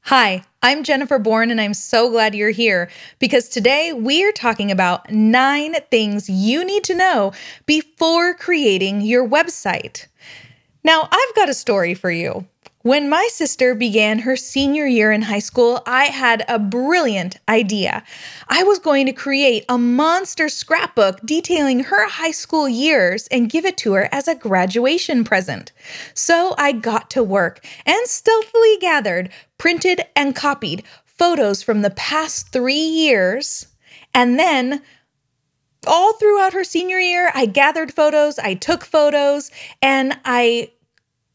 Hi, I'm Jennifer Bourne, and I'm so glad you're here because today we're talking about 9 things you need to know before creating your website. Now, I've got a story for you. When my sister began her senior year in high school, I had a brilliant idea. I was going to create a monster scrapbook detailing her high school years and give it to her as a graduation present. So I got to work and stealthily gathered, printed, and copied photos from the past 3 years. And then all throughout her senior year, I gathered photos, I took photos, and I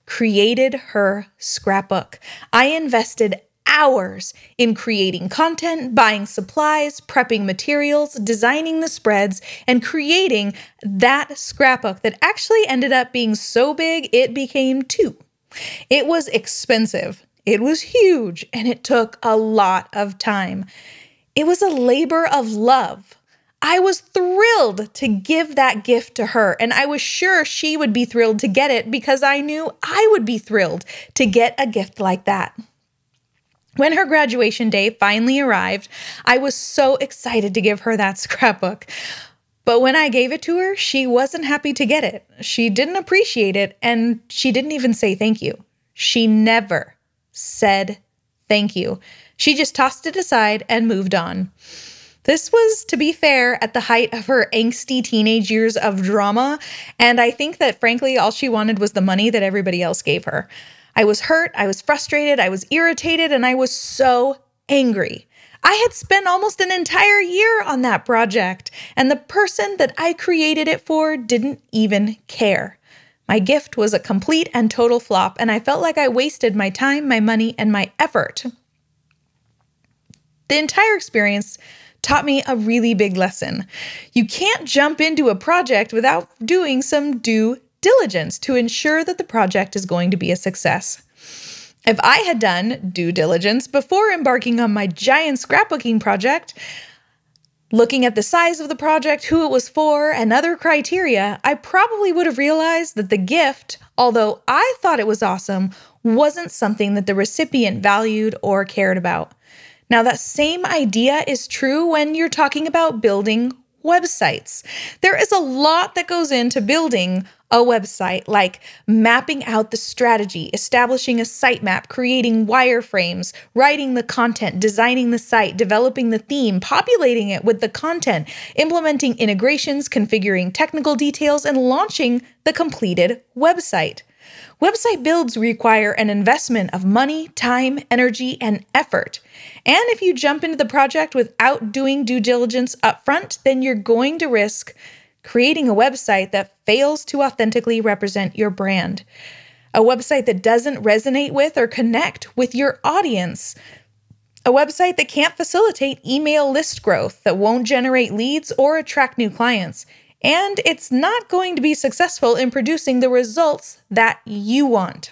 created her scrapbook. I invested hours in creating content, buying supplies, prepping materials, designing the spreads, and creating that scrapbook that actually ended up being so big it became 2. It was expensive, it was huge, and it took a lot of time. It was a labor of love. I was thrilled to give that gift to her, and I was sure she would be thrilled to get it because I knew I would be thrilled to get a gift like that. When her graduation day finally arrived, I was so excited to give her that scrapbook. But when I gave it to her, she wasn't happy to get it. She didn't appreciate it, and she didn't even say thank you. She never said thank you. She just tossed it aside and moved on. This was, to be fair, at the height of her angsty teenage years of drama, and I think that, frankly, all she wanted was the money that everybody else gave her. I was hurt, I was frustrated, I was irritated, and I was so angry. I had spent almost an entire year on that project, and the person that I created it for didn't even care. My gift was a complete and total flop, and I felt like I wasted my time, my money, and my effort. The entire experience taught me a really big lesson. You can't jump into a project without doing some due diligence to ensure that the project is going to be a success. If I had done due diligence before embarking on my giant scrapbooking project, looking at the size of the project, who it was for, and other criteria, I probably would have realized that the gift, although I thought it was awesome, wasn't something that the recipient valued or cared about. Now, that same idea is true when you're talking about building websites. There is a lot that goes into building a website, like mapping out the strategy, establishing a sitemap, creating wireframes, writing the content, designing the site, developing the theme, populating it with the content, implementing integrations, configuring technical details, and launching the completed website. Website builds require an investment of money, time, energy, and effort. And if you jump into the project without doing due diligence upfront, then you're going to risk creating a website that fails to authentically represent your brand. A website that doesn't resonate with or connect with your audience. A website that can't facilitate email list growth, that won't generate leads or attract new clients. And it's not going to be successful in producing the results that you want.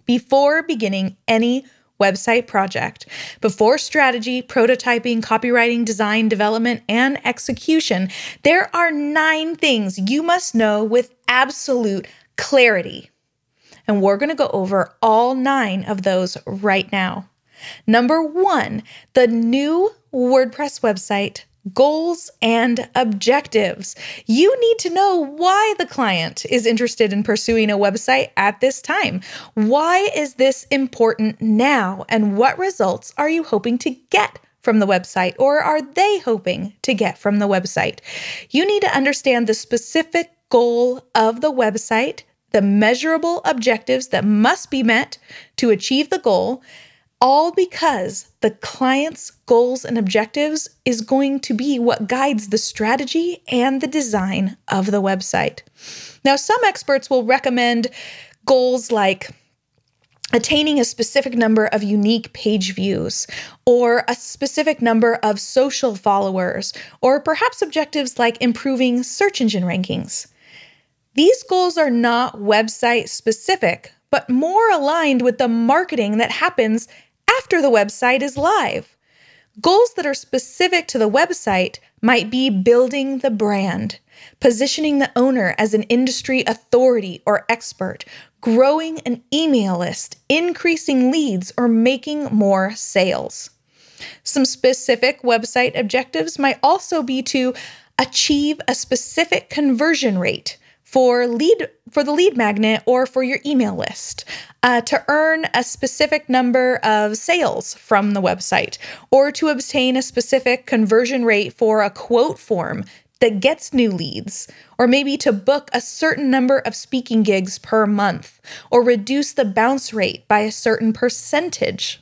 Before beginning any website project, before strategy, prototyping, copywriting, design, development, and execution, there are 9 things you must know with absolute clarity. And we're going to go over all 9 of those right now. Number 1, the new WordPress website goals and objectives. You need to know why the client is interested in pursuing a website at this time. Why is this important now? And what results are you hoping to get from the website, or are they hoping to get from the website? You need to understand the specific goal of the website, the measurable objectives that must be met to achieve the goal, all because the client's goals and objectives is going to be what guides the strategy and the design of the website. Now, some experts will recommend goals like attaining a specific number of unique page views, or a specific number of social followers, or perhaps objectives like improving search engine rankings. These goals are not website specific, but more aligned with the marketing that happens after the website is live. Goals that are specific to the website might be building the brand, positioning the owner as an industry authority or expert, growing an email list, increasing leads, or making more sales. Some specific website objectives might also be to achieve a specific conversion rate for the lead magnet or for your email list, to earn a specific number of sales from the website, or to obtain a specific conversion rate for a quote form that gets new leads, or maybe to book a certain number of speaking gigs per month, or reduce the bounce rate by a certain percentage.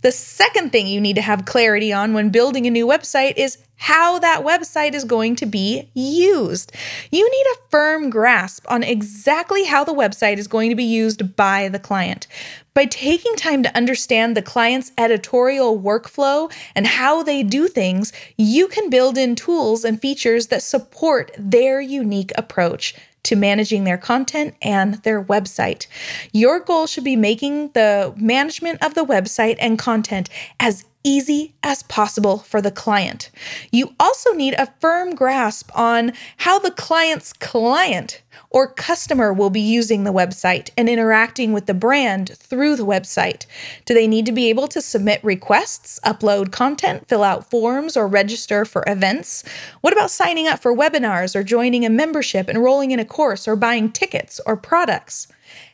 The second thing you need to have clarity on when building a new website is how that website is going to be used. You need a firm grasp on exactly how the website is going to be used by the client. By taking time to understand the client's editorial workflow and how they do things, you can build in tools and features that support their unique approach to managing their content and their website. Your goal should be making the management of the website and content as easy as possible for the client. You also need a firm grasp on how the client's client or customer will be using the website and interacting with the brand through the website. Do they need to be able to submit requests, upload content, fill out forms, or register for events? What about signing up for webinars or joining a membership, enrolling in a course, or buying tickets or products?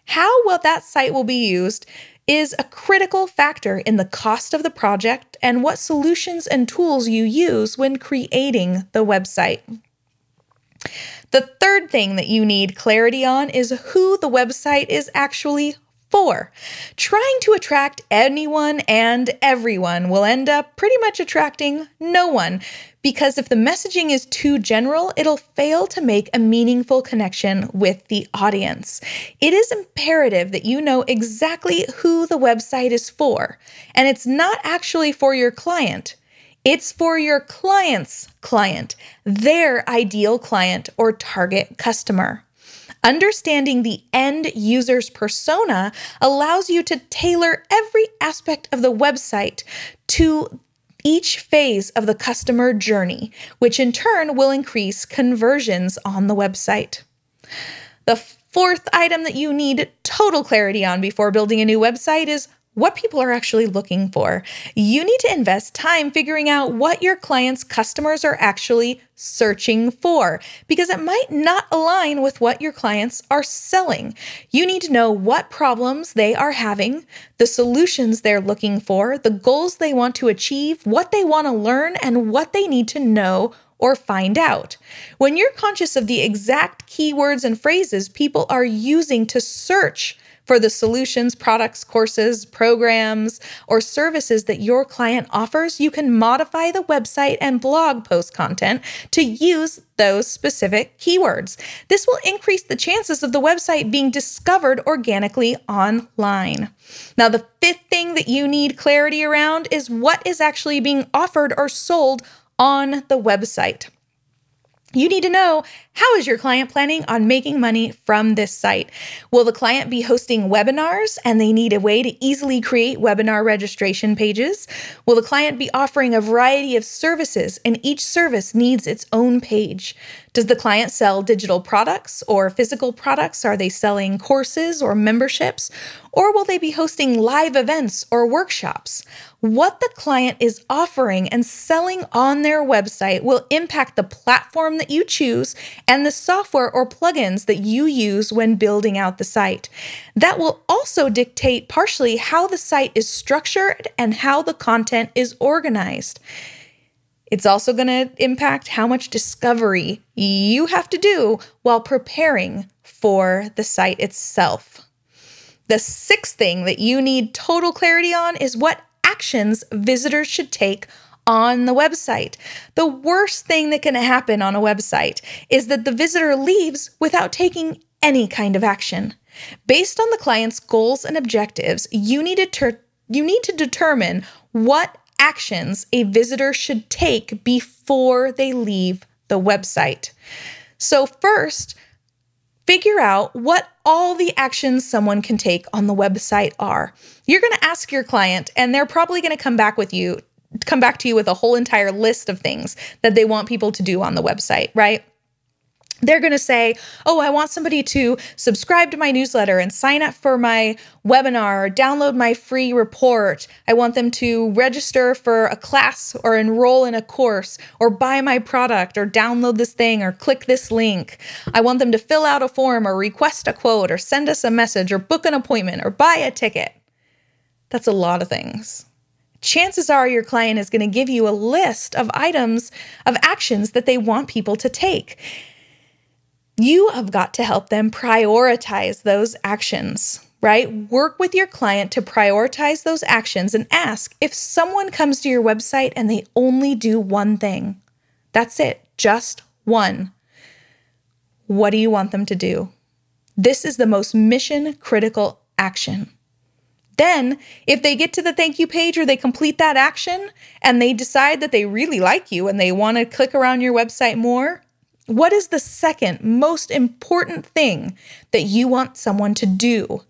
How well that site will be used is a critical factor in the cost of the project and what solutions and tools you use when creating the website. The third thing that you need clarity on is who the website is actually for. Trying to attract anyone and everyone will end up pretty much attracting no one, because if the messaging is too general, it'll fail to make a meaningful connection with the audience. It is imperative that you know exactly who the website is for, and it's not actually for your client. It's for your client's client, their ideal client or target customer. Understanding the end user's persona allows you to tailor every aspect of the website to each phase of the customer journey, which in turn will increase conversions on the website. The fourth item that you need total clarity on before building a new website is what people are actually looking for. You need to invest time figuring out what your clients' customers are actually searching for, because it might not align with what your clients are selling. You need to know what problems they are having, the solutions they're looking for, the goals they want to achieve, what they want to learn, and what they need to know or find out. When you're conscious of the exact keywords and phrases people are using to search for the solutions, products, courses, programs, or services that your client offers, you can modify the website and blog post content to use those specific keywords. This will increase the chances of the website being discovered organically online. Now, the fifth thing that you need clarity around is what is actually being offered or sold on the website. You need to know, how is your client planning on making money from this site? Will the client be hosting webinars and they need a way to easily create webinar registration pages? Will the client be offering a variety of services and each service needs its own page? Does the client sell digital products or physical products? Are they selling courses or memberships? Or will they be hosting live events or workshops? What the client is offering and selling on their website will impact the platform that you choose and the software or plugins that you use when building out the site. That will also dictate partially how the site is structured and how the content is organized. It's also going to impact how much discovery you have to do while preparing for the site itself. The sixth thing that you need total clarity on is what actions visitors should take on the website. The worst thing that can happen on a website is that the visitor leaves without taking any kind of action. Based on the client's goals and objectives, you need to determine what actions a visitor should take before they leave the website. So first, figure out what all the actions someone can take on the website are. You're going to ask your client, and they're probably going to come back to you with a whole entire list of things that they want people to do on the website, right? They're going to say, oh, I want somebody to subscribe to my newsletter and sign up for my webinar or download my free report. I want them to register for a class or enroll in a course or buy my product or download this thing or click this link. I want them to fill out a form or request a quote or send us a message or book an appointment or buy a ticket. That's a lot of things. Chances are your client is going to give you a list of items, of actions that they want people to take. You have got to help them prioritize those actions, right? Work with your client to prioritize those actions and ask if someone comes to your website and they only do one thing. That's it, just one. What do you want them to do? This is the most mission-critical action. Then, if they get to the thank you page or they complete that action and they decide that they really like you and they want to click around your website more, what is the second most important thing that you want someone to do?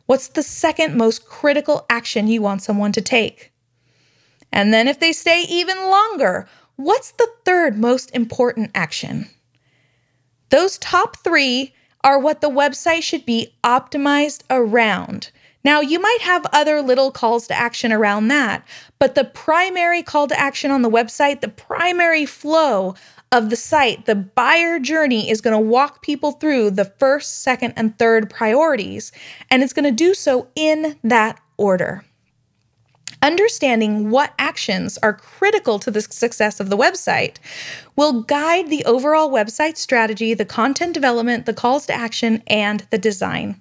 What's the second most critical action you want someone to take? And then if they stay even longer, what's the third most important action? Those top three are what the website should be optimized around. Now, you might have other little calls to action around that, but the primary call to action on the website, the primary flow of the site, the buyer journey is going to walk people through the first, second, and third priorities, and it's going to do so in that order. Understanding what actions are critical to the success of the website will guide the overall website strategy, the content development, the calls to action, and the design.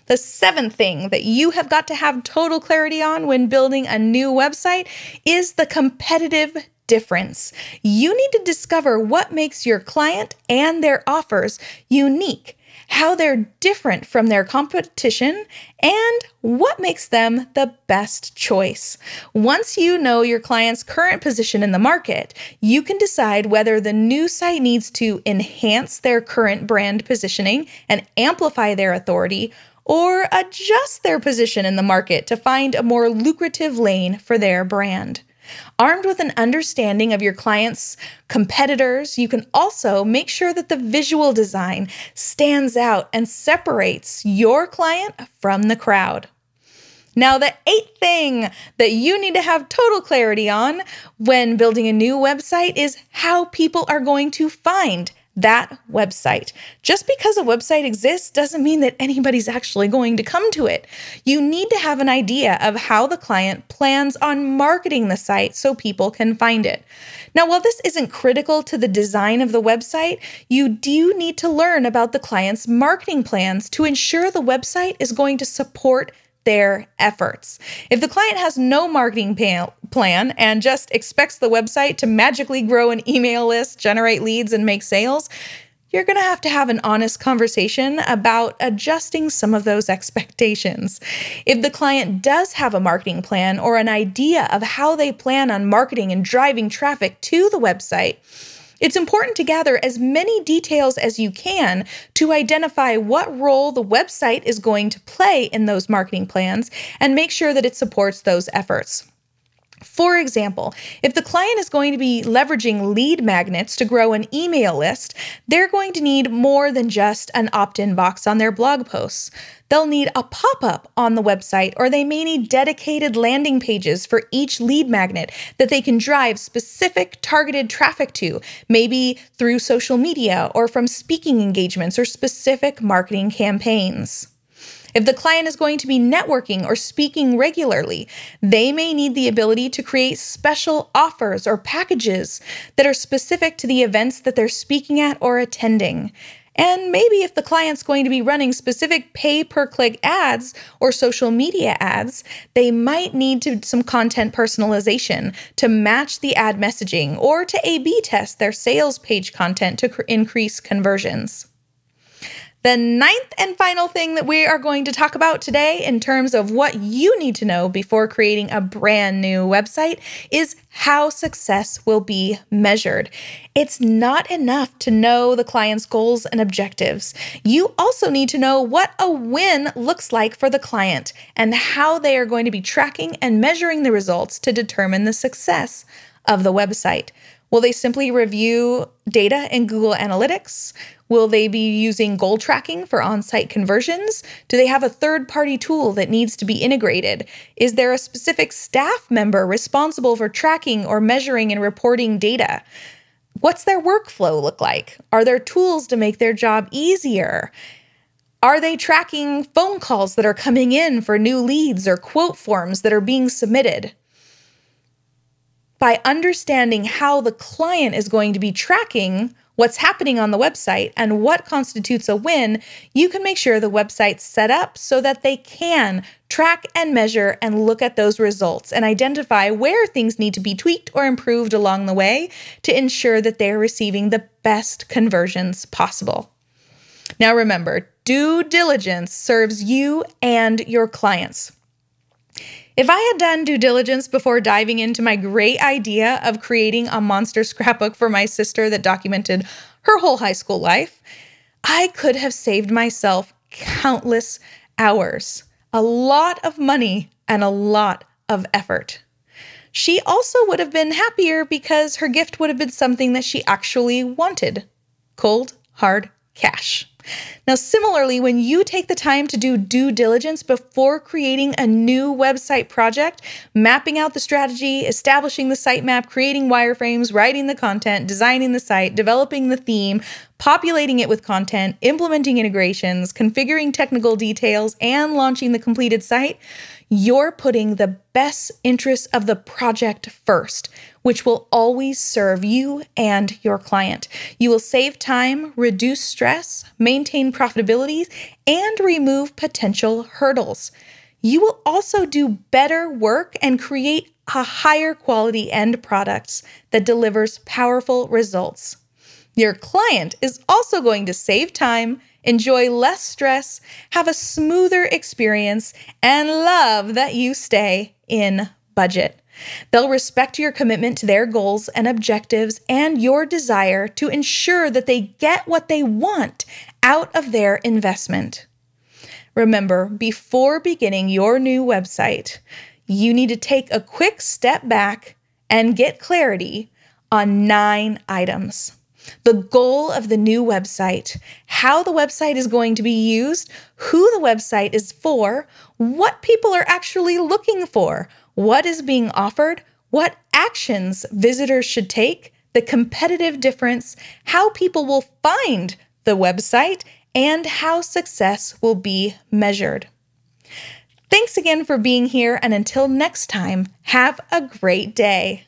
The seventh thing that you have got to have total clarity on when building a new website is the competitive difference. You need to discover what makes your client and their offers unique, how they're different from their competition, and what makes them the best choice. Once you know your client's current position in the market, you can decide whether the new site needs to enhance their current brand positioning and amplify their authority, or adjust their position in the market to find a more lucrative lane for their brand. Armed with an understanding of your client's competitors, you can also make sure that the visual design stands out and separates your client from the crowd. Now, the eighth thing that you need to have total clarity on when building a new website is how people are going to find that website. Just because a website exists doesn't mean that anybody's actually going to come to it. You need to have an idea of how the client plans on marketing the site so people can find it. Now, while this isn't critical to the design of the website, you do need to learn about the client's marketing plans to ensure the website is going to support their efforts. If the client has no marketing plan and just expects the website to magically grow an email list, generate leads, and make sales, you're going to have an honest conversation about adjusting some of those expectations. If the client does have a marketing plan or an idea of how they plan on marketing and driving traffic to the website, it's important to gather as many details as you can to identify what role the website is going to play in those marketing plans and make sure that it supports those efforts. For example, if the client is going to be leveraging lead magnets to grow an email list, they're going to need more than just an opt-in box on their blog posts. They'll need a pop-up on the website, or they may need dedicated landing pages for each lead magnet that they can drive specific targeted traffic to, maybe through social media or from speaking engagements or specific marketing campaigns. If the client is going to be networking or speaking regularly, they may need the ability to create special offers or packages that are specific to the events that they're speaking at or attending. And maybe if the client's going to be running specific pay-per-click ads or social media ads, they might need some content personalization to match the ad messaging or to A/B test their sales page content to increase conversions. The ninth and final thing that we are going to talk about today in terms of what you need to know before creating a brand new website is how success will be measured. It's not enough to know the client's goals and objectives. You also need to know what a win looks like for the client and how they are going to be tracking and measuring the results to determine the success of the website. Will they simply review data in Google Analytics? Will they be using goal tracking for on-site conversions? Do they have a third-party tool that needs to be integrated? Is there a specific staff member responsible for tracking or measuring and reporting data? What's their workflow look like? Are there tools to make their job easier? Are they tracking phone calls that are coming in for new leads or quote forms that are being submitted? By understanding how the client is going to be tracking what's happening on the website and what constitutes a win, you can make sure the website's set up so that they can track and measure and look at those results and identify where things need to be tweaked or improved along the way to ensure that they're receiving the best conversions possible. Now remember, due diligence serves you and your clients. If I had done due diligence before diving into my great idea of creating a monster scrapbook for my sister that documented her whole high school life, I could have saved myself countless hours, a lot of money, and a lot of effort. She also would have been happier because her gift would have been something that she actually wanted: cold, hard cash. Now, similarly, when you take the time to do due diligence before creating a new website project, mapping out the strategy, establishing the sitemap, creating wireframes, writing the content, designing the site, developing the theme, populating it with content, implementing integrations, configuring technical details, and launching the completed site, you're putting the best interests of the project first, which will always serve you and your client. You will save time, reduce stress, maintain profitability, and remove potential hurdles. You will also do better work and create a higher quality end product that delivers powerful results. Your client is also going to save time, enjoy less stress, have a smoother experience, and love that you stay in budget. They'll respect your commitment to their goals and objectives and your desire to ensure that they get what they want out of their investment. Remember, before beginning your new website, you need to take a quick step back and get clarity on 9 items. The goal of the new website, how the website is going to be used, who the website is for, what people are actually looking for, what is being offered, what actions visitors should take, the competitive difference, how people will find the website, and how success will be measured. Thanks again for being here, and until next time, have a great day.